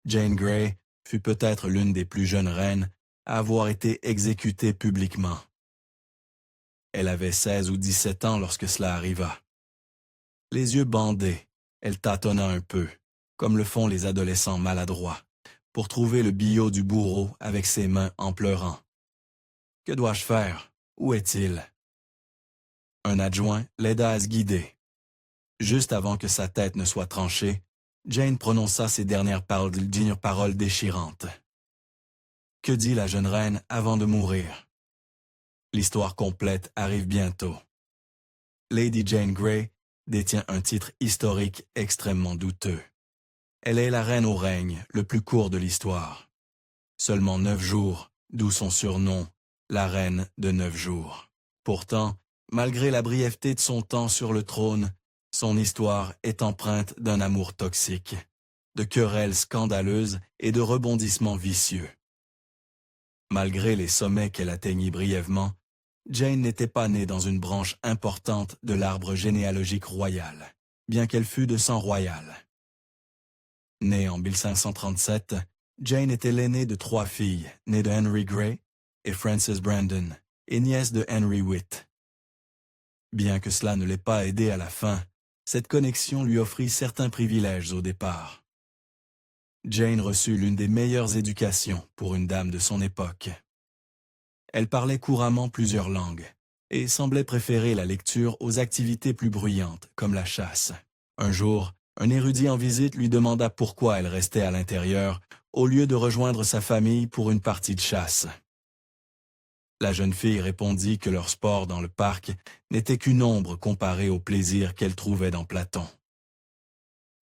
Jane Grey fut peut-être l'une des plus jeunes reines à avoir été exécutée publiquement. Elle avait 16 ou 17 ans lorsque cela arriva. Les yeux bandés, elle tâtonna un peu, comme le font les adolescents maladroits, pour trouver le billot du bourreau avec ses mains en pleurant. « Que dois-je faire? Où est-il? » Un adjoint l'aida à se guider. Juste avant que sa tête ne soit tranchée, Jane prononça ses dernières paroles déchirantes. Que dit la jeune reine avant de mourir? L'histoire complète arrive bientôt. Lady Jane Grey détient un titre historique extrêmement douteux. Elle est la reine au règne le plus court de l'histoire. Seulement 9 jours, d'où son surnom, la reine de 9 jours. Pourtant, malgré la brièveté de son temps sur le trône, son histoire est empreinte d'un amour toxique, de querelles scandaleuses et de rebondissements vicieux. Malgré les sommets qu'elle atteignit brièvement, Jane n'était pas née dans une branche importante de l'arbre généalogique royal, bien qu'elle fût de sang royal. Née en 1537, Jane était l'aînée de 3 filles, nées de Henry Grey et Frances Brandon, et nièce de Henry Witt. Bien que cela ne l'ait pas aidée à la fin, cette connexion lui offrit certains privilèges au départ. Jane reçut l'une des meilleures éducations pour une dame de son époque. Elle parlait couramment plusieurs langues et semblait préférer la lecture aux activités plus bruyantes, comme la chasse. Un jour, un érudit en visite lui demanda pourquoi elle restait à l'intérieur au lieu de rejoindre sa famille pour une partie de chasse. La jeune fille répondit que leur sport dans le parc n'était qu'une ombre comparée au plaisir qu'elle trouvait dans Platon.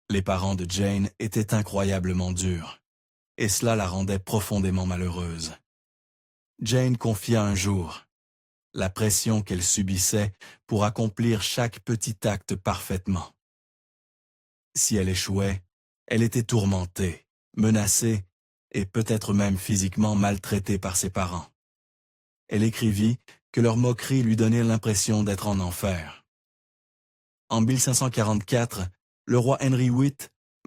Les parents de Jane étaient incroyablement durs, et cela la rendait profondément malheureuse. Jane confia un jour la pression qu'elle subissait pour accomplir chaque petit acte parfaitement. Si elle échouait, elle était tourmentée, menacée et peut-être même physiquement maltraitée par ses parents. Elle écrivit que leur moquerie lui donnait l'impression d'être en enfer. En 1544, le roi Henry VIII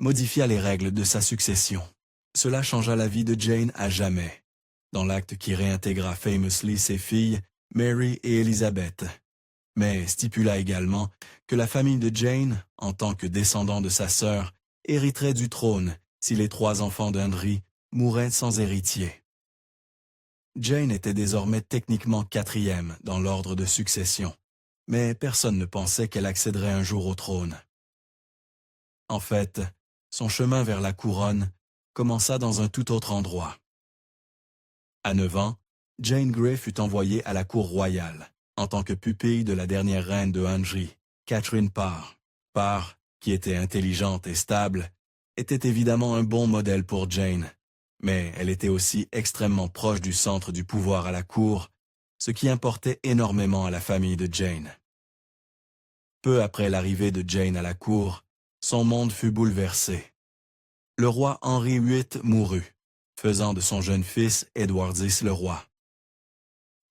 modifia les règles de sa succession. Cela changea la vie de Jane à jamais, dans l'acte qui réintégra famously ses filles, Mary et Elizabeth, mais stipula également que la famille de Jane, en tant que descendant de sa sœur, hériterait du trône si les 3 enfants d'Henry mouraient sans héritier. Jane était désormais techniquement 4e dans l'ordre de succession, mais personne ne pensait qu'elle accéderait un jour au trône. En fait, son chemin vers la couronne commença dans un tout autre endroit. À 9 ans, Jane Grey fut envoyée à la cour royale, en tant que pupille de la dernière reine de Henry, Catherine Parr. Parr, qui était intelligente et stable, était évidemment un bon modèle pour Jane, mais elle était aussi extrêmement proche du centre du pouvoir à la cour, ce qui importait énormément à la famille de Jane. Peu après l'arrivée de Jane à la cour, son monde fut bouleversé. Le roi Henri VIII mourut, faisant de son jeune fils Édouard X le roi.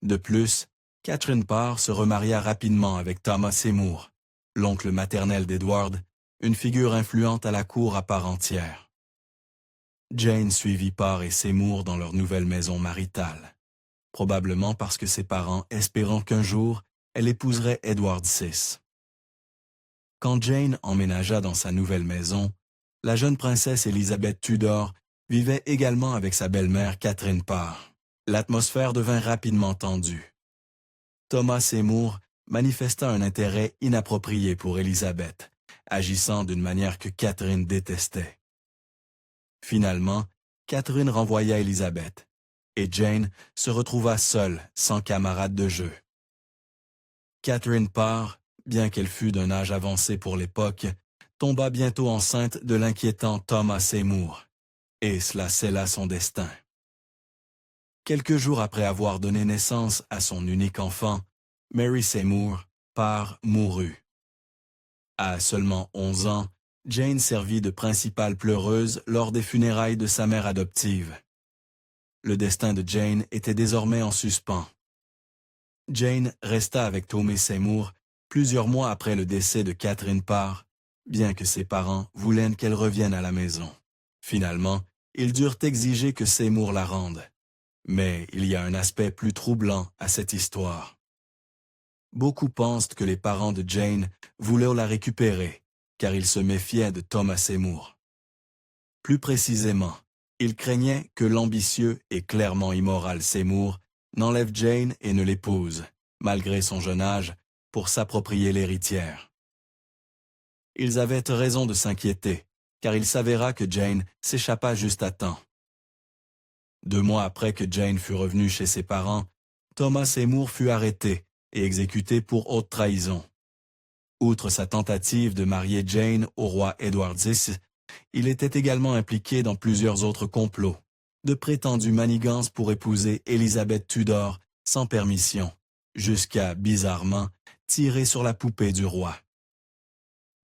De plus, Catherine Parr se remaria rapidement avec Thomas Seymour, l'oncle maternel d'Edward, une figure influente à la cour à part entière. Jane suivit Parr et Seymour dans leur nouvelle maison maritale, probablement parce que ses parents espérant qu'un jour, elle épouserait Édouard VI. Quand Jane emménagea dans sa nouvelle maison, la jeune princesse Elizabeth Tudor vivait également avec sa belle-mère Catherine Parr. L'atmosphère devint rapidement tendue. Thomas Seymour manifesta un intérêt inapproprié pour Elizabeth, agissant d'une manière que Catherine détestait. Finalement, Catherine renvoya Elizabeth, et Jane se retrouva seule, sans camarade de jeu. Catherine Parr, bien qu'elle fût d'un âge avancé pour l'époque, tomba bientôt enceinte de l'inquiétant Thomas Seymour, et cela scella son destin. Quelques jours après avoir donné naissance à son unique enfant, Mary Seymour, Parr, mourut. À seulement 11 ans, Jane servit de principale pleureuse lors des funérailles de sa mère adoptive. Le destin de Jane était désormais en suspens. Jane resta avec Thomas Seymour plusieurs mois après le décès de Catherine Parr, bien que ses parents voulaient qu'elle revienne à la maison. Finalement, ils durent exiger que Seymour la rende. Mais il y a un aspect plus troublant à cette histoire. Beaucoup pensent que les parents de Jane voulaient la récupérer, car ils se méfiaient de Thomas Seymour. Plus précisément, ils craignaient que l'ambitieux et clairement immoral Seymour n'enlève Jane et ne l'épouse, malgré son jeune âge, pour s'approprier l'héritière. Ils avaient raison de s'inquiéter, car il s'avéra que Jane s'échappa juste à temps. 2 mois après que Jane fut revenue chez ses parents, Thomas Seymour fut arrêté et exécuté pour haute trahison. Outre sa tentative de marier Jane au roi Édouard VI, il était également impliqué dans plusieurs autres complots, de prétendues manigances pour épouser Élisabeth Tudor sans permission, jusqu'à, bizarrement, tirer sur la poupée du roi.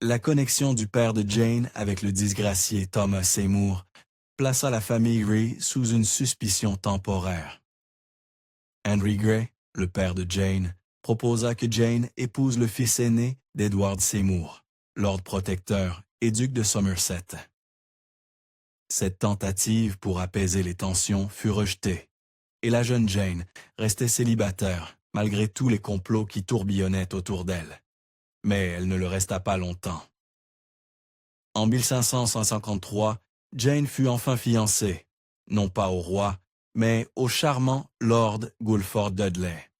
La connexion du père de Jane avec le disgracié Thomas Seymour plaça la famille Grey sous une suspicion temporaire. Henry Grey, le père de Jane, proposa que Jane épouse le fils aîné d'Edward Seymour, Lord Protecteur et duc de Somerset. Cette tentative pour apaiser les tensions fut rejetée, et la jeune Jane restait célibataire malgré tous les complots qui tourbillonnaient autour d'elle. Mais elle ne le resta pas longtemps. En 1553, Jane fut enfin fiancée, non pas au roi, mais au charmant Lord Guilford Dudley.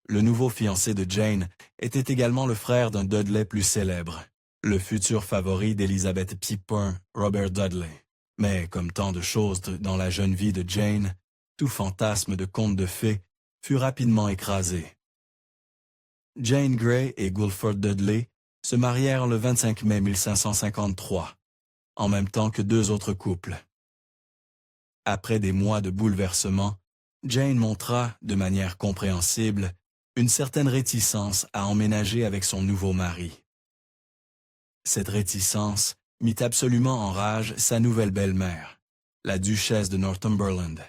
Le nouveau fiancé de Jane était également le frère d'un Dudley plus célèbre, le futur favori d'Elizabeth Pippin, Robert Dudley. Mais comme tant de choses dans la jeune vie de Jane, tout fantasme de conte de fées fut rapidement écrasé. Jane Grey et Guilford Dudley se marièrent le 25 mai 1553, en même temps que 2 autres couples. Après des mois de bouleversement, Jane montra, de manière compréhensible, une certaine réticence à emménager avec son nouveau mari. Cette réticence mit absolument en rage sa nouvelle belle-mère, la duchesse de Northumberland,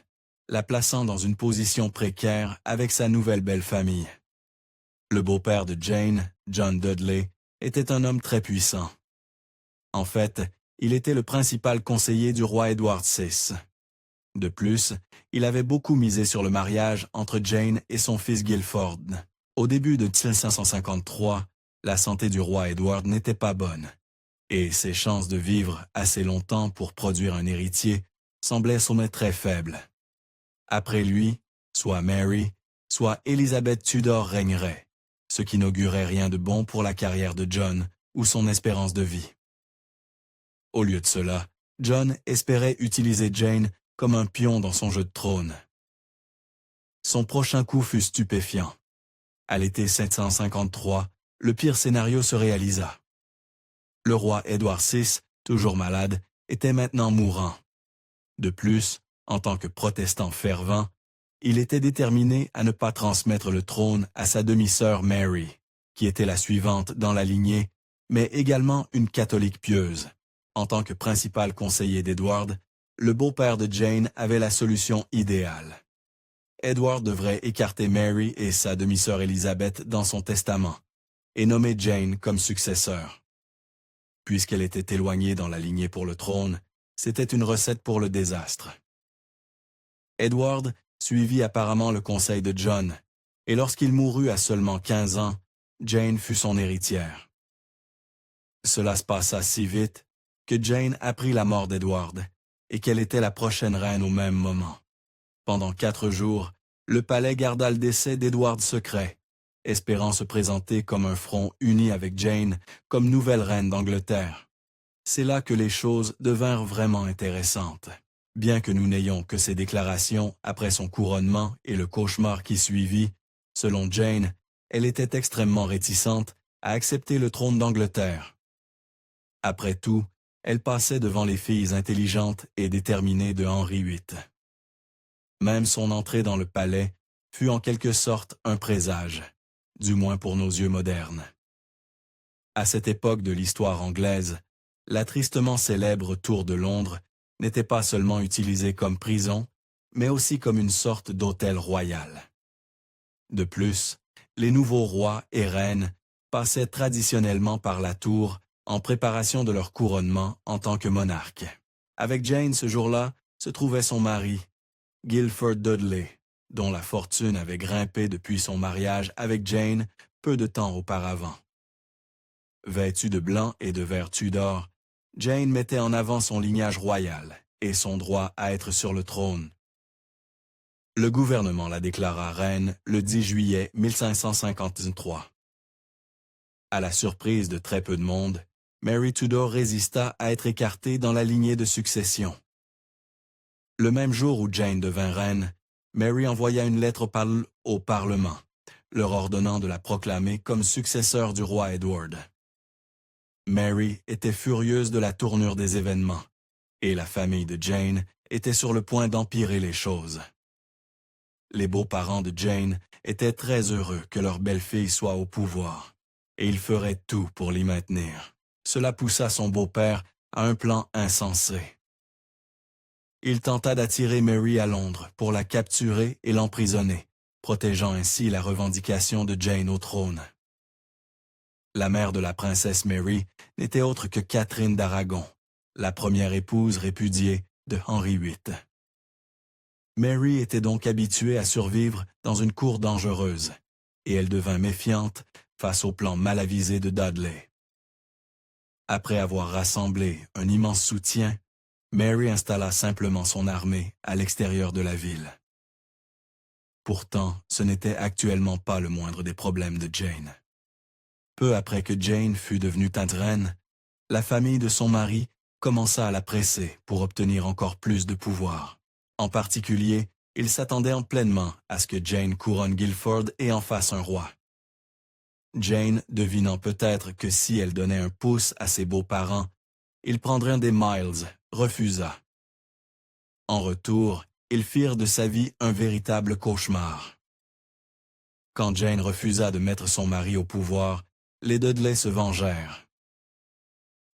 la plaçant dans une position précaire avec sa nouvelle belle-famille. Le beau-père de Jane, John Dudley, était un homme très puissant. En fait, il était le principal conseiller du roi Édouard VI. De plus, il avait beaucoup misé sur le mariage entre Jane et son fils Guilford. Au début de 1553, la santé du roi Édouard n'était pas bonne, et ses chances de vivre assez longtemps pour produire un héritier semblaient sommet très faibles. Après lui, soit Mary, soit Élisabeth Tudor régnerait, ce qui n'augurait rien de bon pour la carrière de John ou son espérance de vie. Au lieu de cela, John espérait utiliser Jane comme un pion dans son jeu de trône. Son prochain coup fut stupéfiant. À l'été 753, le pire scénario se réalisa. Le roi Édouard VI, toujours malade, était maintenant mourant. De plus, en tant que protestant fervent, il était déterminé à ne pas transmettre le trône à sa demi-sœur Mary, qui était la suivante dans la lignée, mais également une catholique pieuse. En tant que principal conseiller d'Edward, le beau-père de Jane avait la solution idéale. Edward devrait écarter Mary et sa demi-sœur Elizabeth dans son testament, et nommer Jane comme successeur. Puisqu'elle était éloignée dans la lignée pour le trône, c'était une recette pour le désastre. Edward suivit apparemment le conseil de John, et lorsqu'il mourut à seulement 15 ans, Jane fut son héritière. Cela se passa si vite que Jane apprit la mort d'Edward et qu'elle était la prochaine reine au même moment. Pendant 4 jours, le palais garda le décès d'Edward secret, espérant se présenter comme un front uni avec Jane comme nouvelle reine d'Angleterre. C'est là que les choses devinrent vraiment intéressantes. Bien que nous n'ayons que ses déclarations après son couronnement et le cauchemar qui suivit, selon Jane, elle était extrêmement réticente à accepter le trône d'Angleterre. Après tout, elle passait devant les filles intelligentes et déterminées de Henri VIII. Même son entrée dans le palais fut en quelque sorte un présage, du moins pour nos yeux modernes. À cette époque de l'histoire anglaise, la tristement célèbre Tour de Londres n'était pas seulement utilisée comme prison, mais aussi comme une sorte d'hôtel royal. De plus, les nouveaux rois et reines passaient traditionnellement par la tour en préparation de leur couronnement en tant que monarque. Avec Jane ce jour-là se trouvait son mari, Guilford Dudley, dont la fortune avait grimpé depuis son mariage avec Jane peu de temps auparavant. Vêtue de blanc et de vert Tudor, Jane mettait en avant son lignage royal et son droit à être sur le trône. Le gouvernement la déclara reine le 10 juillet 1553. À la surprise de très peu de monde, Mary Tudor résista à être écartée dans la lignée de succession. Le même jour où Jane devint reine, Mary envoya une lettre au Parlement, leur ordonnant de la proclamer comme successeur du roi Edward. Mary était furieuse de la tournure des événements, et la famille de Jane était sur le point d'empirer les choses. Les beaux-parents de Jane étaient très heureux que leur belle-fille soit au pouvoir, et ils feraient tout pour l'y maintenir. Cela poussa son beau-père à un plan insensé. Il tenta d'attirer Mary à Londres pour la capturer et l'emprisonner, protégeant ainsi la revendication de Jane au trône. La mère de la princesse Mary n'était autre que Catherine d'Aragon, la première épouse répudiée de Henri VIII. Mary était donc habituée à survivre dans une cour dangereuse, et elle devint méfiante face au plan mal avisé de Dudley. Après avoir rassemblé un immense soutien, Mary installa simplement son armée à l'extérieur de la ville. Pourtant, ce n'était actuellement pas le moindre des problèmes de Jane. Peu après que Jane fut devenue reine, la famille de son mari commença à la presser pour obtenir encore plus de pouvoir. En particulier, il s'attendait pleinement à ce que Jane couronne Guilford et en fasse un roi. Jane, devinant peut-être que si elle donnait un pouce à ses beaux-parents, ils prendraient des Miles, refusa. En retour, ils firent de sa vie un véritable cauchemar. Quand Jane refusa de mettre son mari au pouvoir, les Dudley se vengèrent.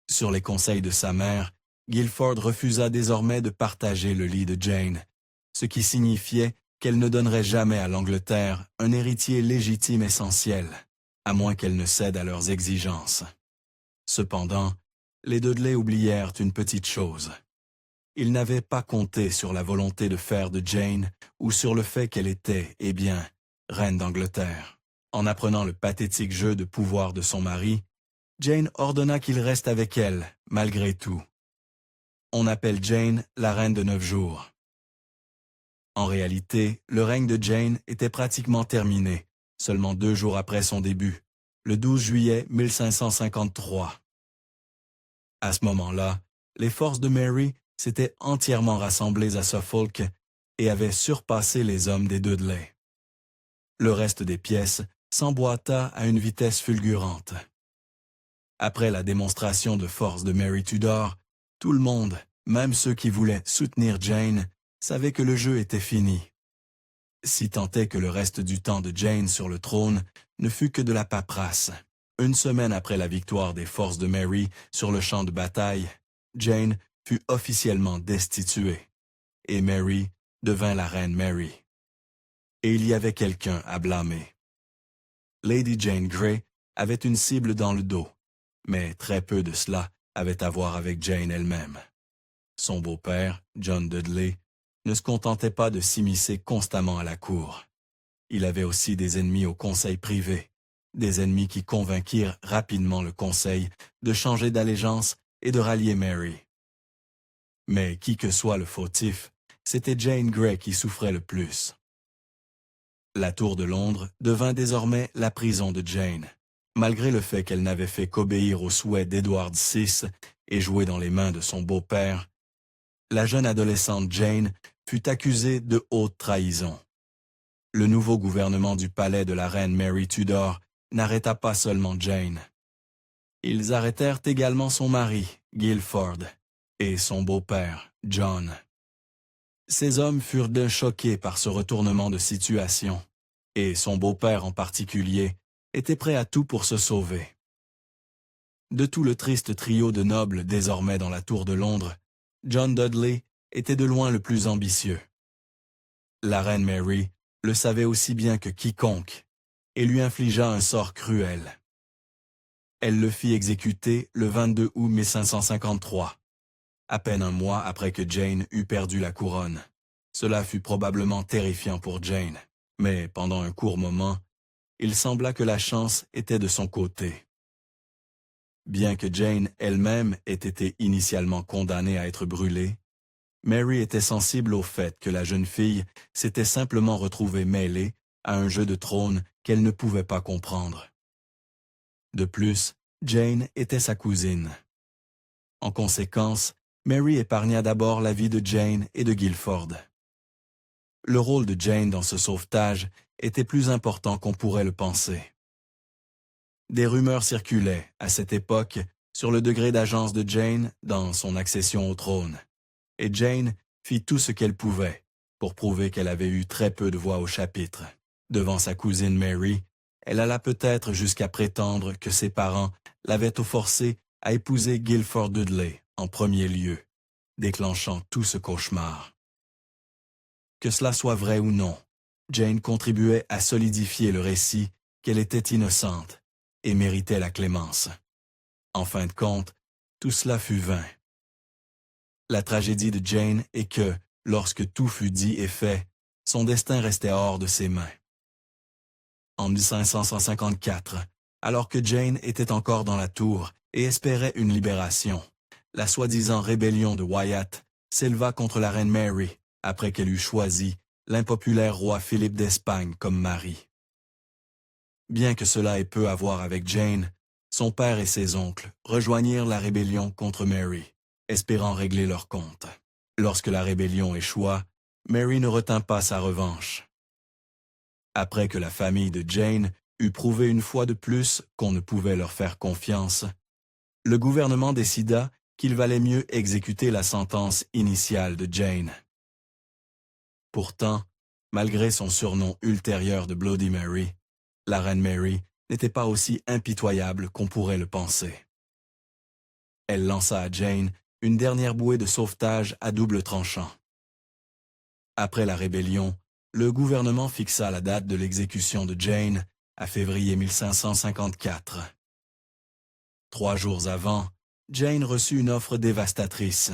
Sur les conseils de sa mère, Guilford refusa désormais de partager le lit de Jane, ce qui signifiait qu'elle ne donnerait jamais à l'Angleterre un héritier légitime essentiel, à moins qu'elle ne cède à leurs exigences. Cependant, les Dudley oublièrent une petite chose. Ils n'avaient pas compté sur la volonté de faire de Jane ou sur le fait qu'elle était, eh bien, reine d'Angleterre. En apprenant le pathétique jeu de pouvoir de son mari, Jane ordonna qu'il reste avec elle, malgré tout. On appelle Jane la reine de 9 jours. En réalité, le règne de Jane était pratiquement terminé, seulement 2 jours après son début, le 12 juillet 1553. À ce moment-là, les forces de Mary s'étaient entièrement rassemblées à Suffolk et avaient surpassé les hommes des Dudley. Le reste des pièces s'emboîta à une vitesse fulgurante. Après la démonstration de force de Mary Tudor, tout le monde, même ceux qui voulaient soutenir Jane, savait que le jeu était fini. Si tant est que le reste du temps de Jane sur le trône ne fut que de la paperasse. Une semaine après la victoire des forces de Mary sur le champ de bataille, Jane fut officiellement destituée, et Mary devint la reine Mary. Et il y avait quelqu'un à blâmer. Lady Jane Grey avait une cible dans le dos, mais très peu de cela avait à voir avec Jane elle-même. Son beau-père, John Dudley, ne se contentait pas de s'immiscer constamment à la cour. Il avait aussi des ennemis au conseil privé, des ennemis qui convainquirent rapidement le conseil de changer d'allégeance et de rallier Mary. Mais qui que soit le fautif, c'était Jane Grey qui souffrait le plus. La Tour de Londres devint désormais la prison de Jane, malgré le fait qu'elle n'avait fait qu'obéir aux souhaits d'Édouard VI et jouer dans les mains de son beau-père. La jeune adolescente Jane fut accusée de haute trahison. Le nouveau gouvernement du palais de la reine Mary Tudor n'arrêta pas seulement Jane. Ils arrêtèrent également son mari, Guilford, et son beau-père, John. Ces hommes furent choqués par ce retournement de situation, et son beau-père en particulier était prêt à tout pour se sauver. De tout le triste trio de nobles désormais dans la Tour de Londres, John Dudley était de loin le plus ambitieux. La reine Mary le savait aussi bien que quiconque, et lui infligea un sort cruel. Elle le fit exécuter le 22 août 1553. à peine un mois après que Jane eut perdu la couronne. Cela fut probablement terrifiant pour Jane, mais pendant un court moment, il sembla que la chance était de son côté. Bien que Jane elle-même ait été initialement condamnée à être brûlée, Mary était sensible au fait que la jeune fille s'était simplement retrouvée mêlée à un jeu de trône qu'elle ne pouvait pas comprendre. De plus, Jane était sa cousine. En conséquence, Mary épargna d'abord la vie de Jane et de Guilford. Le rôle de Jane dans ce sauvetage était plus important qu'on pourrait le penser. Des rumeurs circulaient, à cette époque, sur le degré d'agence de Jane dans son accession au trône, et Jane fit tout ce qu'elle pouvait pour prouver qu'elle avait eu très peu de voix au chapitre. Devant sa cousine Mary, elle alla peut-être jusqu'à prétendre que ses parents l'avaient forcée à épouser Guilford Dudley en premier lieu, déclenchant tout ce cauchemar. Que cela soit vrai ou non, Jane contribuait à solidifier le récit qu'elle était innocente et méritait la clémence. En fin de compte, tout cela fut vain. La tragédie de Jane est que, lorsque tout fut dit et fait, son destin restait hors de ses mains. En 1554, alors que Jane était encore dans la tour et espérait une libération, la soi-disant rébellion de Wyatt s'éleva contre la reine Mary après qu'elle eut choisi l'impopulaire roi Philippe d'Espagne comme mari. Bien que cela ait peu à voir avec Jane, son père et ses oncles rejoignirent la rébellion contre Mary, espérant régler leur compte. Lorsque la rébellion échoua, Mary ne retint pas sa revanche. Après que la famille de Jane eut prouvé une fois de plus qu'on ne pouvait leur faire confiance, le gouvernement décida qu'il valait mieux exécuter la sentence initiale de Jane. Pourtant, malgré son surnom ultérieur de Bloody Mary, la reine Mary n'était pas aussi impitoyable qu'on pourrait le penser. Elle lança à Jane une dernière bouée de sauvetage à double tranchant. Après la rébellion, le gouvernement fixa la date de l'exécution de Jane à février 1554. 3 jours avant, Jane reçut une offre dévastatrice.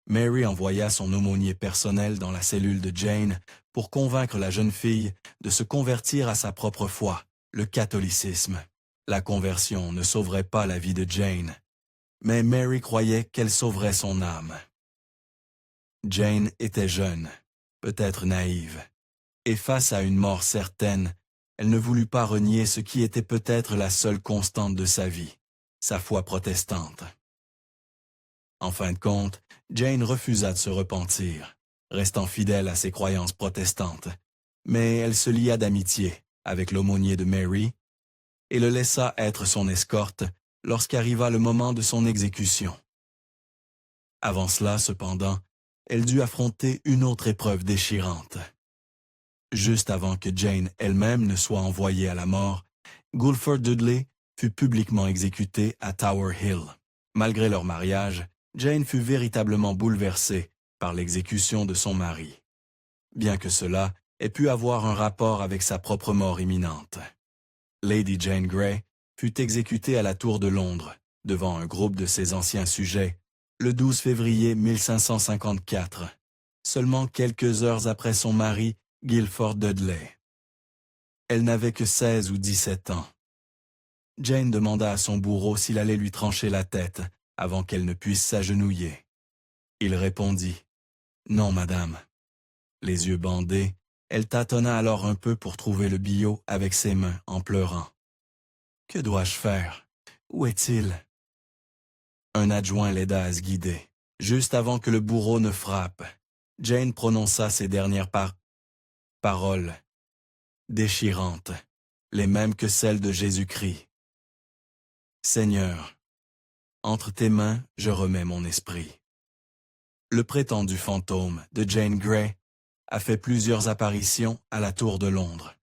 Mary envoya son aumônier personnel dans la cellule de Jane pour convaincre la jeune fille de se convertir à sa propre foi, le catholicisme. La conversion ne sauverait pas la vie de Jane, mais Mary croyait qu'elle sauverait son âme. Jane était jeune, peut-être naïve, et face à une mort certaine, elle ne voulut pas renier ce qui était peut-être la seule constante de sa vie, sa foi protestante. En fin de compte, Jane refusa de se repentir, restant fidèle à ses croyances protestantes, mais elle se lia d'amitié avec l'aumônier de Mary et le laissa être son escorte lorsqu'arriva le moment de son exécution. Avant cela, cependant, elle dut affronter une autre épreuve déchirante. Juste avant que Jane elle-même ne soit envoyée à la mort, Guilford Dudley fut publiquement exécuté à Tower Hill. Malgré leur mariage, Jane fut véritablement bouleversée par l'exécution de son mari, bien que cela ait pu avoir un rapport avec sa propre mort imminente. Lady Jane Grey fut exécutée à la Tour de Londres, devant un groupe de ses anciens sujets, le 12 février 1554, seulement quelques heures après son mari, Guilford Dudley. Elle n'avait que 16 ou 17 ans. Jane demanda à son bourreau s'il allait lui trancher la tête avant qu'elle ne puisse s'agenouiller. Il répondit « Non, madame ». Les yeux bandés, elle tâtonna alors un peu pour trouver le billot avec ses mains en pleurant. « Que dois-je faire? Où est-il » Un adjoint l'aida à se guider. Juste avant que le bourreau ne frappe, Jane prononça ses dernières paroles, déchirantes, les mêmes que celles de Jésus-Christ. « Seigneur, entre tes mains, je remets mon esprit. » Le prétendu fantôme de Jane Grey a fait plusieurs apparitions à la Tour de Londres.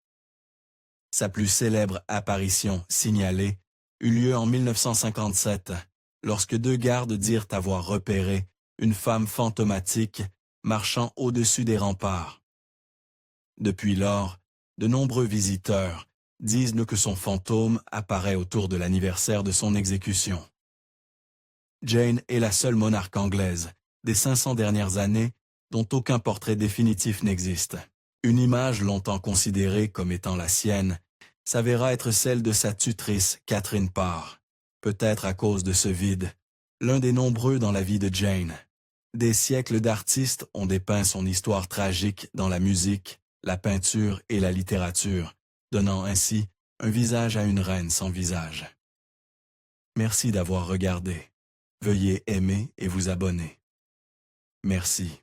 Sa plus célèbre apparition signalée eut lieu en 1957, lorsque 2 gardes dirent avoir repéré une femme fantomatique marchant au-dessus des remparts. Depuis lors, de nombreux visiteurs disent que son fantôme apparaît autour de l'anniversaire de son exécution. Jane est la seule monarque anglaise, des 500 dernières années, dont aucun portrait définitif n'existe. Une image longtemps considérée comme étant la sienne s'avéra être celle de sa tutrice Catherine Parr. Peut-être à cause de ce vide, l'un des nombreux dans la vie de Jane. Des siècles d'artistes ont dépeint son histoire tragique dans la musique, la peinture et la littérature, donnant ainsi un visage à une reine sans visage. Merci d'avoir regardé. Veuillez aimer et vous abonner. Merci.